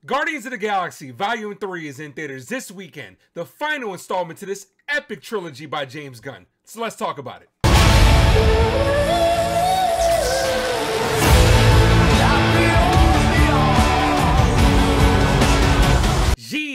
Guardians of the Galaxy Volume 3 is in theaters this weekend, the final installment to this epic trilogy by James Gunn. So let's talk about it.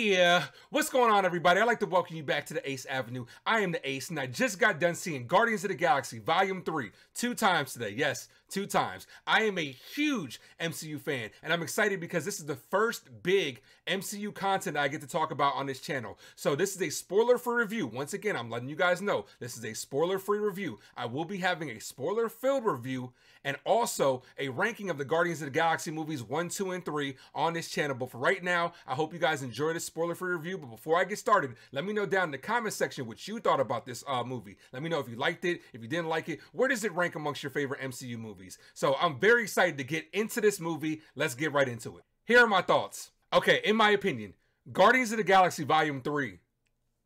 Yeah, what's going on, everybody? I'd like to welcome you back to the Ace Avenue. I am the Ace, and I just got done seeing Guardians of the Galaxy Volume 3 two times today. Yes, 2 times. I am a huge MCU fan, and I'm excited because this is the first big MCU content I get to talk about on this channel. So this is a spoiler-free review. Once again, I'm letting you guys know this is a spoiler-free review. I will be having a spoiler-filled review and also a ranking of the Guardians of the Galaxy movies 1, 2, and 3 on this channel. But for right now, I hope you guys enjoy this spoiler-free review. But before I get started, let me know down in the comment section what you thought about this movie. Let me know if you liked it, if you didn't like it. Where does it rank amongst your favorite MCU movies? So I'm very excited to get into this movie. Let's get right into it. Here are my thoughts. Okay, in my opinion, Guardians of the Galaxy Volume 3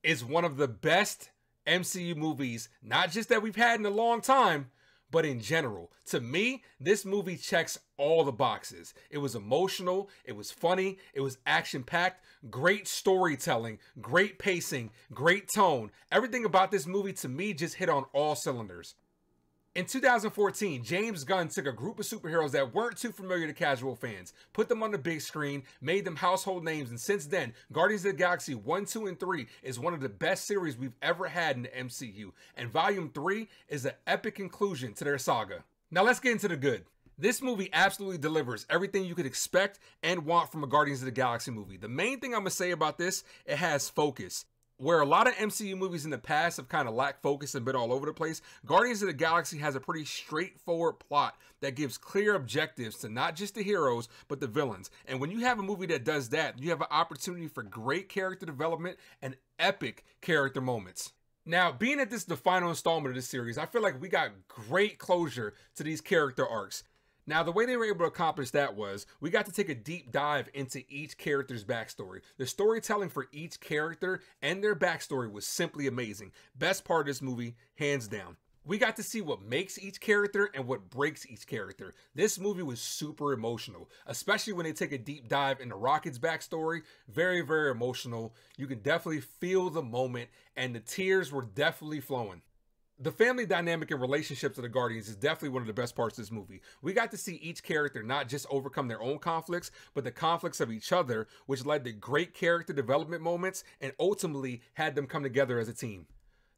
is one of the best MCU movies, not just that we've had in a long time, but in general. To me, this movie checks all the boxes. It was emotional, it was funny, it was action-packed, great storytelling, great pacing, great tone. Everything about this movie, to me, just hit on all cylinders. In 2014, James Gunn took a group of superheroes that weren't too familiar to casual fans, put them on the big screen, made them household names, and since then, Guardians of the Galaxy 1, 2, and 3 is one of the best series we've ever had in the MCU, and Volume 3 is an epic conclusion to their saga. Now let's get into the good. This movie absolutely delivers everything you could expect and want from a Guardians of the Galaxy movie. The main thing I'm going to say about this, it has focus. Where a lot of MCU movies in the past have kind of lacked focus and been all over the place, Guardians of the Galaxy has a pretty straightforward plot that gives clear objectives to not just the heroes, but the villains. And when you have a movie that does that, you have an opportunity for great character development and epic character moments. Now, being that this is the final installment of this series, I feel like we got great closure to these character arcs. Now, the way they were able to accomplish that was we got to take a deep dive into each character's backstory. The storytelling for each character and their backstory was simply amazing. Best part of this movie, hands down. We got to see what makes each character and what breaks each character. This movie was super emotional, especially when they take a deep dive into Rocket's backstory. Very, very emotional. You can definitely feel the moment, and the tears were definitely flowing. The family dynamic and relationships of the Guardians is definitely one of the best parts of this movie. We got to see each character not just overcome their own conflicts, but the conflicts of each other, which led to great character development moments and ultimately had them come together as a team.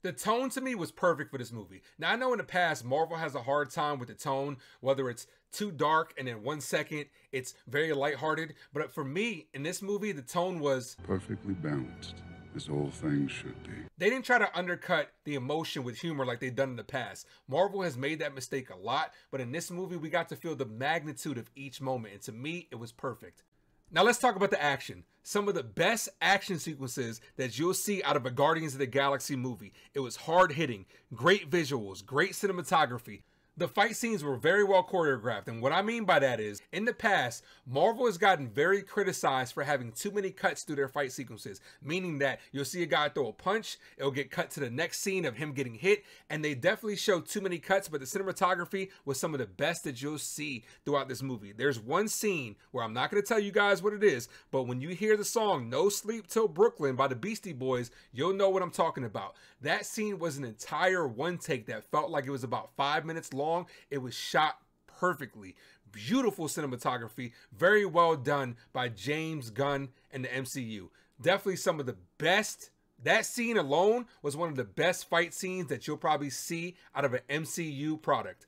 The tone to me was perfect for this movie. Now, I know in the past, Marvel has a hard time with the tone, whether it's too dark and in 1 second, it's very lighthearted. But for me, in this movie, the tone was perfectly balanced, as all things should be. They didn't try to undercut the emotion with humor like they've done in the past. Marvel has made that mistake a lot, but in this movie, we got to feel the magnitude of each moment, and to me, it was perfect. Now let's talk about the action. Some of the best action sequences that you'll see out of a Guardians of the Galaxy movie. It was hard-hitting, great visuals, great cinematography. The fight scenes were very well choreographed, and what I mean by that is, in the past, Marvel has gotten very criticized for having too many cuts through their fight sequences, meaning that you'll see a guy throw a punch, it'll get cut to the next scene of him getting hit, and they definitely show too many cuts, but the cinematography was some of the best that you'll see throughout this movie. There's one scene where I'm not going to tell you guys what it is, but when you hear the song No Sleep Till Brooklyn by the Beastie Boys, you'll know what I'm talking about. That scene was an entire one take that felt like it was about 5 minutes long. It was shot perfectly. Beautiful cinematography, very well done by James Gunn and the MCU. Definitely some of the best. That scene alone was one of the best fight scenes that you'll probably see out of an MCU product.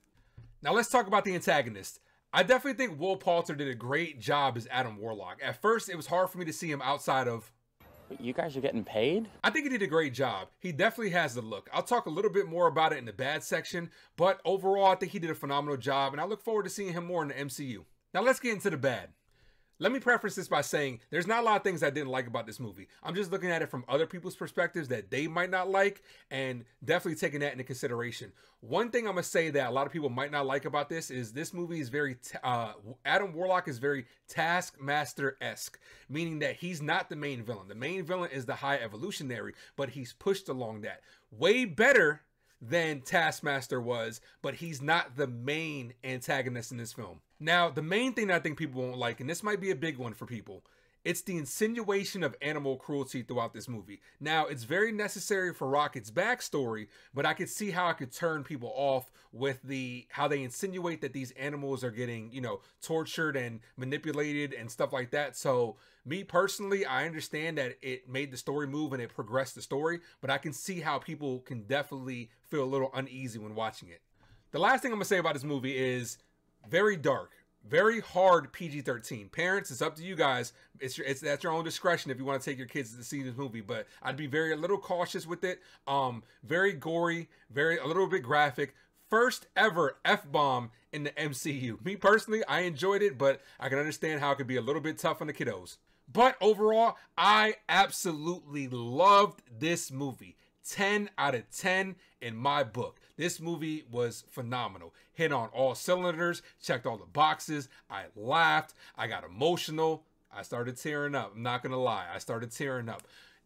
Now let's talk about the antagonist. I definitely think Will Poulter did a great job as Adam Warlock. At first, it was hard for me to see him outside of... You guys are getting paid? I think he did a great job. He definitely has the look. I'll talk a little bit more about it in the bad section, but overall, I think he did a phenomenal job, and I look forward to seeing him more in the MCU. Now let's get into the bad. Let me preface this by saying there's not a lot of things I didn't like about this movie. I'm just looking at it from other people's perspectives that they might not like, and definitely taking that into consideration. One thing I'm going to say that a lot of people might not like about this is this movie is very, Adam Warlock is very Taskmaster-esque, meaning that he's not the main villain. The main villain is the High Evolutionary, but he's pushed along that. Way better than Taskmaster was, but he's not the main antagonist in this film. Now, the main thing that I think people won't like, and this might be a big one for people, It's the insinuation of animal cruelty throughout this movie. Now, it's very necessary for Rocket's backstory, but I could see how I could turn people off with how they insinuate that these animals are getting, tortured and manipulated and stuff like that. So me personally, I understand that it made the story move and it progressed the story, but I can see how people can definitely feel a little uneasy when watching it. The last thing I'm gonna say about this movie is very dark. Very hard PG-13. Parents, it's up to you guys. It's at your own discretion if you want to take your kids to see this movie, but I'd be a little cautious with it. Very gory, a little bit graphic. First ever F-bomb in the MCU. Me personally, I enjoyed it, but I can understand how it could be a little bit tough on the kiddos. But overall, I absolutely loved this movie. 10 out of 10 in my book. This movie was phenomenal. Hit on all cylinders, checked all the boxes. I laughed. I got emotional. I started tearing up. I'm not going to lie. I started tearing up.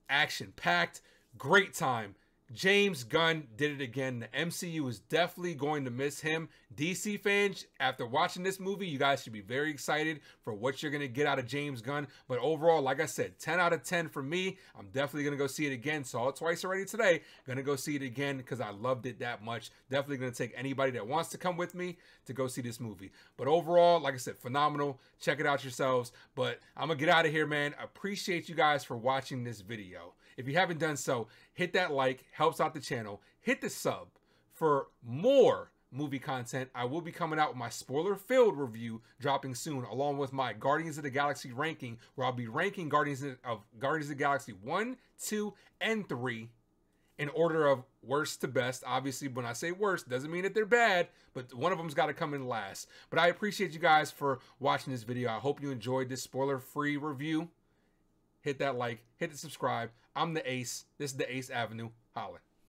Action packed. Great time. James Gunn did it again. The MCU is definitely going to miss him. DC fans, after watching this movie, you guys should be very excited for what you're going to get out of James Gunn. But overall, like I said, 10 out of 10 for me. I'm definitely going to go see it again. Saw it twice already today. Going to go see it again because I loved it that much. Definitely going to take anybody that wants to come with me to go see this movie. But overall, like I said, phenomenal. Check it out yourselves. But I'm going to get out of here, man. Appreciate you guys for watching this video. If you haven't done so, hit that like, helps out the channel. Hit the sub for more movie content. I will be coming out with my spoiler-filled review dropping soon, along with my Guardians of the Galaxy ranking, where I'll be ranking Guardians of the Galaxy 1, 2, and 3 in order of worst to best. Obviously, when I say worst, doesn't mean that they're bad, but one of them's got to come in last. But I appreciate you guys for watching this video. I hope you enjoyed this spoiler-free review. Hit that like, hit the subscribe. I'm the Ace. This is the Ace Avenue. Holla.